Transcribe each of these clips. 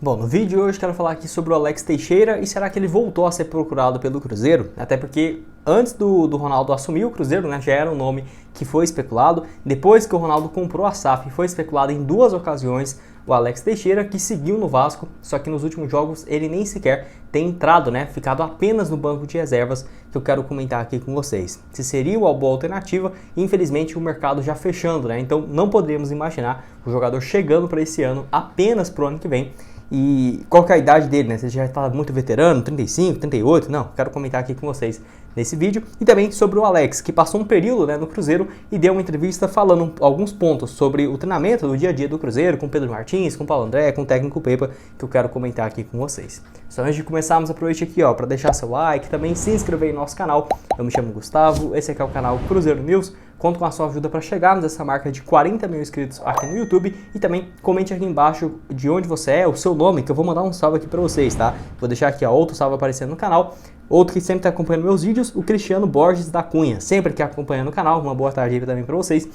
Bom, no vídeo de hoje quero falar aqui sobre o Alex Teixeira e será que ele voltou a ser procurado pelo Cruzeiro? Até porque antes do Ronaldo assumir o Cruzeiro, né, já era um nome que foi especulado. Depois que o Ronaldo comprou a SAF, foi especulado em duas ocasiões o Alex Teixeira, que seguiu no Vasco, só que nos últimos jogos ele nem sequer tem entrado, né, ficado apenas no banco de reservas, que eu quero comentar aqui com vocês. Se seria uma boa alternativa, infelizmente o mercado já fechando, né, então não poderíamos imaginar o jogador chegando para esse ano apenas para o ano que vem. E qual que é a idade dele, né? Você já está muito veterano, 35, 38? Não, quero comentar aqui com vocês nesse vídeo. E também sobre o Alex, que passou um período, né, no Cruzeiro e deu uma entrevista falando alguns pontos sobre o treinamento do dia a dia do Cruzeiro, com o Pedro Martins, com o Paulo André, com o técnico Pepa, que eu quero comentar aqui com vocês. Só antes de começarmos, aproveite aqui para deixar seu like, também se inscrever no nosso canal. Eu me chamo Gustavo, esse aqui é o canal Cruzeiro News. Conto com a sua ajuda para chegarmos a essa marca de 40 mil inscritos aqui no YouTube. E também comente aqui embaixo de onde você é, o seu nome, que eu vou mandar um salve aqui para vocês, tá? Vou deixar aqui outro salve aparecendo no canal. Outro que sempre está acompanhando meus vídeos, o Cristiano Borges da Cunha, sempre que acompanhando o canal. Uma boa tarde aí também para vocês.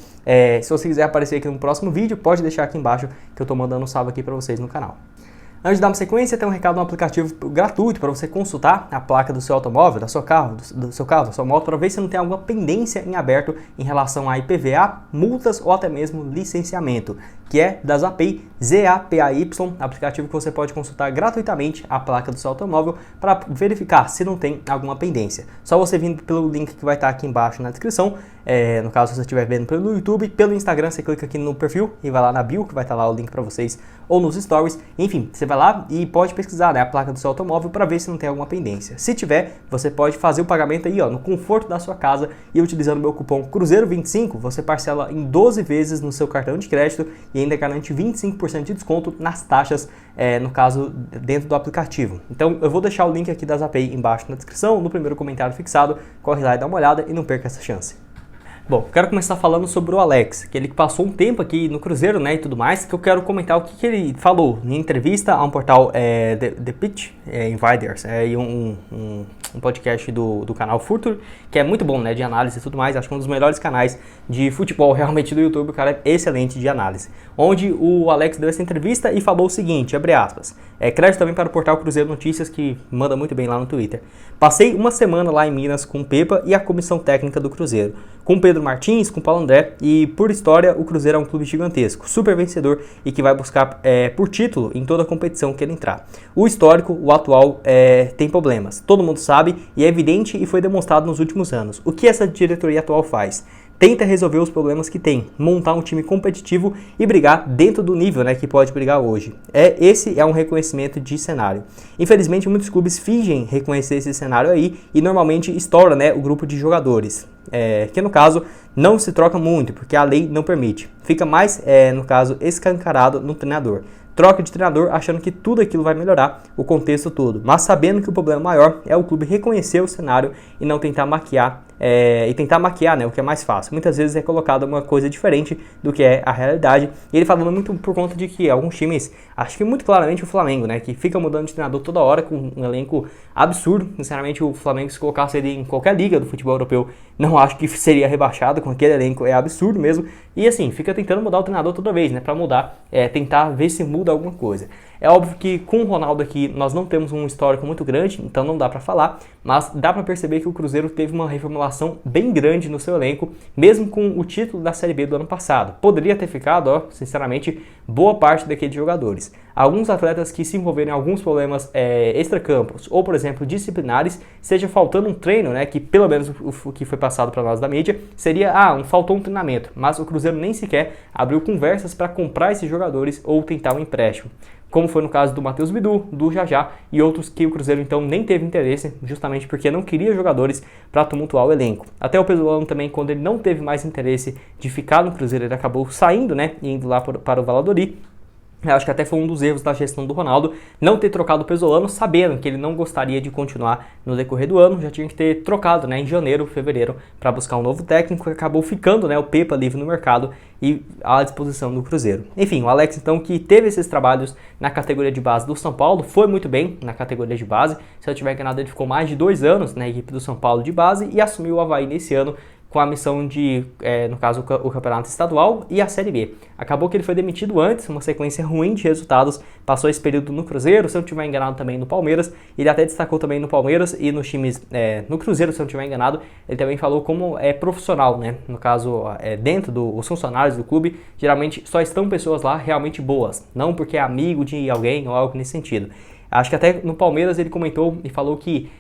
Se você quiser aparecer aqui no próximo vídeo, pode deixar aqui embaixo que eu estou mandando um salve aqui para vocês no canal. Antes de dar uma sequência, tem um recado, um aplicativo gratuito para você consultar a placa do seu automóvel, do seu carro, da sua moto, para ver se não tem alguma pendência em aberto em relação a IPVA, multas ou até mesmo licenciamento, que é da Zapay, ZAPAY, aplicativo que você pode consultar gratuitamente a placa do seu automóvel para verificar se não tem alguma pendência. Só você vindo pelo link que vai estar aqui embaixo na descrição, no caso se você estiver vendo pelo YouTube, pelo Instagram você clica aqui no perfil e vai lá na bio, que vai estar lá o link para vocês, ou nos stories, enfim, você vai lá e pode pesquisar, né, a placa do seu automóvel para ver se não tem alguma pendência. Se tiver, você pode fazer o pagamento aí, no conforto da sua casa, e utilizando o meu cupom Cruzeiro25, você parcela em 12 vezes no seu cartão de crédito e ainda garante 25% de desconto nas taxas, no caso, dentro do aplicativo. Então eu vou deixar o link aqui da Zapay embaixo na descrição, no primeiro comentário fixado, corre lá e dá uma olhada e não perca essa chance. Bom, quero começar falando sobre o Alex, que ele passou um tempo aqui no Cruzeiro, né, e tudo mais, que eu quero comentar o que ele falou em entrevista a um portal The Pitch Insiders, e um podcast do canal Futuro, que é muito bom, né, de análise e tudo mais. Acho que um dos melhores canais de futebol realmente do YouTube. O cara é excelente de análise, onde o Alex deu essa entrevista e falou o seguinte, abre aspas, crédito também para o portal Cruzeiro Notícias, que manda muito bem lá no Twitter. Passei uma semana lá em Minas com o Pepa e a comissão técnica do Cruzeiro, com o Pedro Martins, com o Paulo André, e por história o Cruzeiro é um clube gigantesco, super vencedor e que vai buscar por título em toda a competição que ele entrar. O histórico, o atual, tem problemas, todo mundo sabe e é evidente e foi demonstrado nos últimos anos. O que essa diretoria atual faz? Tenta resolver os problemas que tem, montar um time competitivo e brigar dentro do nível, né, que pode brigar hoje. Esse é um reconhecimento de cenário. Infelizmente, muitos clubes fingem reconhecer esse cenário aí e normalmente estoura, né, o grupo de jogadores, que no caso não se troca muito, porque a lei não permite. Fica mais, no caso, escancarado no treinador. Troca de treinador achando que tudo aquilo vai melhorar o contexto todo, mas sabendo que o problema maior é o clube reconhecer o cenário e não tentar maquiar, né, o que é mais fácil. Muitas vezes é colocado uma coisa diferente do que é a realidade. E ele falando muito por conta de que alguns times, acho que muito claramente o Flamengo, né, que fica mudando de treinador toda hora com um elenco absurdo. Sinceramente, o Flamengo, se colocasse ele em qualquer liga do futebol europeu, não acho que seria rebaixado com aquele elenco, é absurdo mesmo. E assim, fica tentando mudar o treinador toda vez, né, para mudar, tentar ver se muda alguma coisa. É óbvio que com o Ronaldo aqui nós não temos um histórico muito grande, então não dá para falar, mas dá para perceber que o Cruzeiro teve uma reformulação bem grande no seu elenco, mesmo com o título da Série B do ano passado. Poderia ter ficado, sinceramente, boa parte daqueles jogadores. Alguns atletas que se envolveram em alguns problemas extracampos, ou por exemplo disciplinares, seja faltando um treino, né, que pelo menos o que foi passado para nós da mídia, seria, faltou um treinamento, mas o Cruzeiro nem sequer abriu conversas para comprar esses jogadores ou tentar um empréstimo, como foi no caso do Matheus Bidu, do Jajá e outros que o Cruzeiro então nem teve interesse, justamente porque não queria jogadores para tumultuar o elenco. Até o Pesolano também, quando ele não teve mais interesse de ficar no Cruzeiro, ele acabou saindo, né, e indo lá para o Valladolid. Eu acho que até foi um dos erros da gestão do Ronaldo, não ter trocado o Pesolano, sabendo que ele não gostaria de continuar no decorrer do ano. Já tinha que ter trocado, né, em janeiro, fevereiro, para buscar um novo técnico, que acabou ficando, né, o Pepa livre no mercado e à disposição do Cruzeiro. Enfim, o Alex, então, que teve esses trabalhos na categoria de base do São Paulo, foi muito bem na categoria de base. Se eu tiver enganado, ele ficou mais de 2 anos na equipe do São Paulo de base e assumiu o Avaí nesse ano, com a missão de, no caso, o campeonato estadual e a Série B. Acabou que ele foi demitido antes, uma sequência ruim de resultados, passou esse período no Cruzeiro, se eu não estiver enganado também no Palmeiras, ele até destacou também no Palmeiras e nos times, no Cruzeiro, se eu não estiver enganado, ele também falou como é profissional, né? No caso, dentro dos funcionários do clube, geralmente só estão pessoas lá realmente boas, não porque é amigo de alguém ou algo nesse sentido. Acho que até no Palmeiras ele comentou e falou que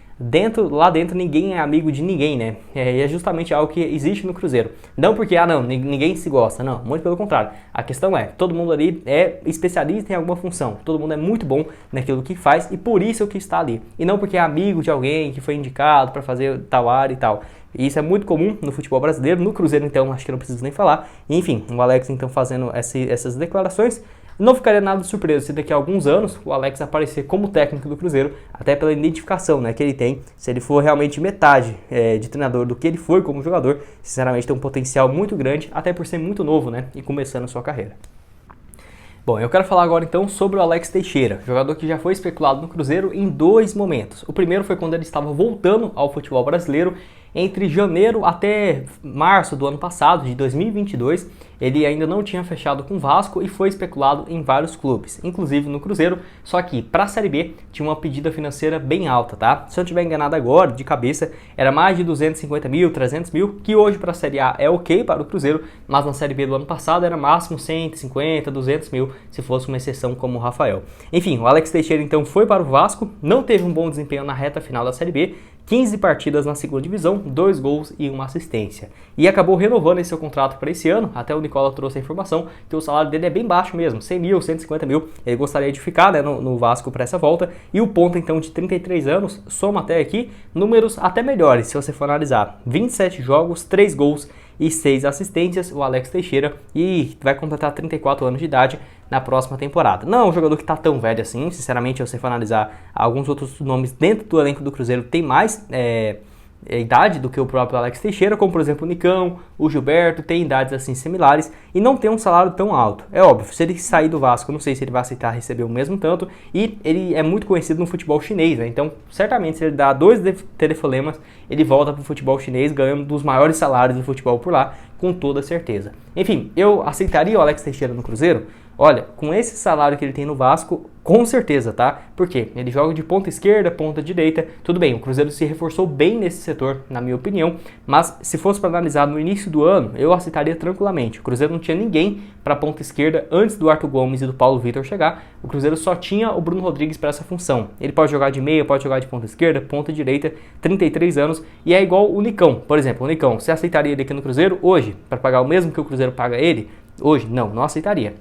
lá dentro ninguém é amigo de ninguém, né? E é justamente algo que existe no Cruzeiro. Não porque, ninguém se gosta, não. Muito pelo contrário. A questão é, todo mundo ali é especialista em alguma função. Todo mundo é muito bom naquilo que faz e por isso que está ali. E não porque é amigo de alguém que foi indicado para fazer tal área e tal. E isso é muito comum no futebol brasileiro. No Cruzeiro, então, acho que não preciso nem falar. Enfim, o Alex, então, fazendo essas declarações. Não ficaria nada surpreso se daqui a alguns anos o Alex aparecer como técnico do Cruzeiro, até pela identificação, né, que ele tem. Se ele for realmente metade de treinador do que ele foi como jogador, sinceramente tem um potencial muito grande, até por ser muito novo, né, e começando a sua carreira. Bom, eu quero falar agora então sobre o Alex Teixeira, jogador que já foi especulado no Cruzeiro em 2 momentos. O primeiro foi quando ele estava voltando ao futebol brasileiro, entre janeiro até março do ano passado, de 2022, ele ainda não tinha fechado com o Vasco e foi especulado em vários clubes, inclusive no Cruzeiro, só que para a Série B tinha uma pedida financeira bem alta, tá? Se eu não estiver enganado agora, de cabeça, era mais de 250 mil, 300 mil, que hoje para a Série A é ok para o Cruzeiro, mas na Série B do ano passado era máximo 150, 200 mil, se fosse uma exceção como o Rafael. Enfim, o Alex Teixeira então foi para o Vasco, não teve um bom desempenho na reta final da Série B, 15 partidas na segunda divisão, 2 gols e 1 assistência. E acabou renovando esse seu contrato para esse ano, até o Nicola trouxe a informação que o salário dele é bem baixo mesmo, 100 mil, 150 mil, ele gostaria de ficar, né, no Vasco para essa volta, e o ponto então de 33 anos, soma até aqui, números até melhores se você for analisar, 27 jogos, 3 gols e 6 assistências, o Alex Teixeira, e vai completar 34 anos de idade na próxima temporada. Não é um jogador que está tão velho assim, sinceramente, se você for analisar alguns outros nomes dentro do elenco do Cruzeiro, tem mais idade do que o próprio Alex Teixeira, como por exemplo o Nicão, o Gilberto, tem idades assim similares e não tem um salário tão alto. É óbvio, se ele sair do Vasco, não sei se ele vai aceitar receber o mesmo tanto, e ele é muito conhecido no futebol chinês, né? Então certamente se ele dá 2 telefonemas, ele volta para o futebol chinês ganhando um dos maiores salários do futebol por lá, com toda certeza. Enfim, eu aceitaria o Alex Teixeira no Cruzeiro? Olha, com esse salário que ele tem no Vasco, com certeza, tá? Porque ele joga de ponta esquerda, ponta direita, tudo bem, o Cruzeiro se reforçou bem nesse setor, na minha opinião, mas se fosse para analisar no início do ano, eu aceitaria tranquilamente. O Cruzeiro não tinha ninguém para ponta esquerda antes do Arthur Gomes e do Paulo Vitor chegar, o Cruzeiro só tinha o Bruno Rodrigues para essa função. Ele pode jogar de meia, pode jogar de ponta esquerda, ponta direita, 33 anos, e é igual o Nicão, por exemplo, o Nicão, você aceitaria ele aqui no Cruzeiro hoje, para pagar o mesmo que o Cruzeiro paga ele? Hoje? Não aceitaria.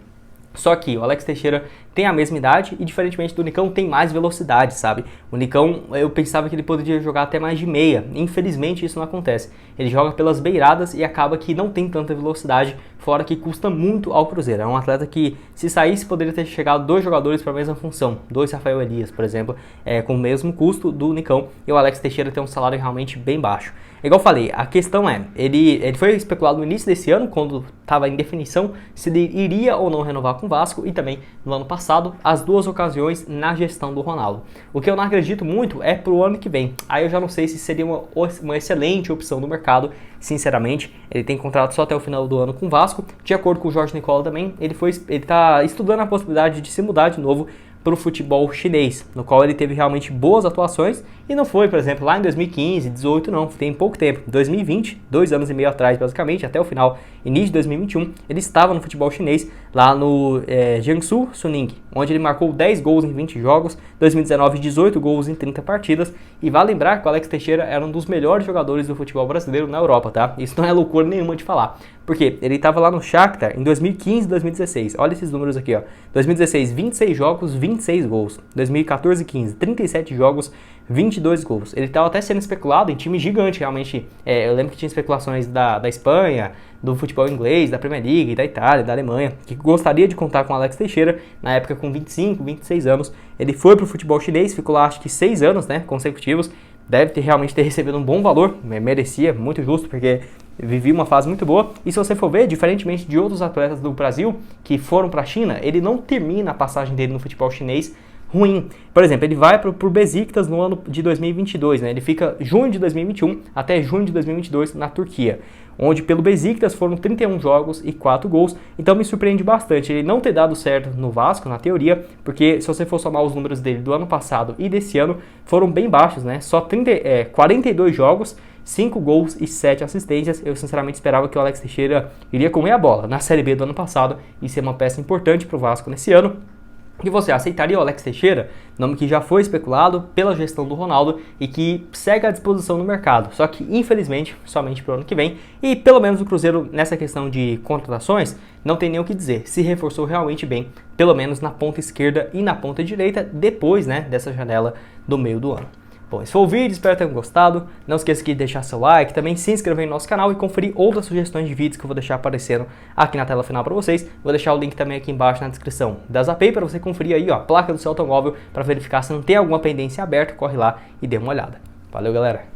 Só que o Alex Teixeira tem a mesma idade e, diferentemente do Nicão, tem mais velocidade, sabe? O Nicão, eu pensava que ele poderia jogar até mais de meia. Infelizmente, isso não acontece. Ele joga pelas beiradas e acaba que não tem tanta velocidade, fora que custa muito ao Cruzeiro. É um atleta que, se saísse, poderia ter chegado 2 jogadores para a mesma função. 2 Rafael Elias, por exemplo, com o mesmo custo do Nicão. E o Alex Teixeira tem um salário realmente bem baixo. Igual eu falei, a questão é, ele foi especulado no início desse ano, quando estava em definição se ele iria ou não renovar com o Vasco, e também no ano passado, as 2 ocasiões na gestão do Ronaldo. O que eu não acredito muito é pro ano que vem. Aí eu já não sei se seria uma excelente opção do mercado, sinceramente. Ele tem contrato só até o final do ano com o Vasco. De acordo com o Jorge Nicola também, ele está estudando a possibilidade de se mudar de novo para o futebol chinês, no qual ele teve realmente boas atuações e não foi, por exemplo, lá em 2015, 2018, não, tem pouco tempo, 2020, 2 anos e meio atrás basicamente, até o final, início de 2021, ele estava no futebol chinês, lá no Jiangsu Suning, onde ele marcou 10 gols em 20 jogos, 2019, 18 gols em 30 partidas, e vale lembrar que o Alex Teixeira era um dos melhores jogadores do futebol brasileiro na Europa, tá? Isso não é loucura nenhuma de falar, porque ele estava lá no Shakhtar em 2015 e 2016, olha esses números aqui, ó, 2016, 26 jogos, 26 gols, 2014 e 15, 37 jogos, 22 gols. Ele estava até sendo especulado em time gigante, realmente. Eu lembro que tinha especulações da Espanha, do futebol inglês, da Premier League, da Itália, da Alemanha, que gostaria de contar com o Alex Teixeira, na época com 25, 26 anos. Ele foi para o futebol chinês, ficou lá acho que 6 anos, né, consecutivos. Deve realmente ter recebido um bom valor, merecia, muito justo, porque vivia uma fase muito boa. E se você for ver, diferentemente de outros atletas do Brasil que foram para a China, ele não termina a passagem dele no futebol chinês ruim. Por exemplo, ele vai pro Beşiktaş no ano de 2022, né? Ele fica junho de 2021 até junho de 2022 na Turquia, onde pelo Beşiktaş foram 31 jogos e 4 gols, então me surpreende bastante ele não ter dado certo no Vasco, na teoria, porque se você for somar os números dele do ano passado e desse ano, foram bem baixos, né? Só 42 jogos, 5 gols e 7 assistências. Eu sinceramente esperava que o Alex Teixeira iria comer a bola na Série B do ano passado e ser uma peça importante para o Vasco nesse ano. E você aceitaria o Alex Teixeira, nome que já foi especulado pela gestão do Ronaldo e que segue à disposição no mercado, só que infelizmente somente para o ano que vem, e pelo menos o Cruzeiro nessa questão de contratações não tem nem o que dizer, se reforçou realmente bem, pelo menos na ponta esquerda e na ponta direita, depois, né, dessa janela do meio do ano. Bom, esse foi o vídeo, espero que tenham gostado. Não esqueça de deixar seu like, também se inscrever no nosso canal e conferir outras sugestões de vídeos que eu vou deixar aparecendo aqui na tela final para vocês. Vou deixar o link também aqui embaixo na descrição da Zapay para você conferir aí, ó, a placa do seu automóvel para verificar se não tem alguma pendência aberta. Corre lá e dê uma olhada. Valeu, galera!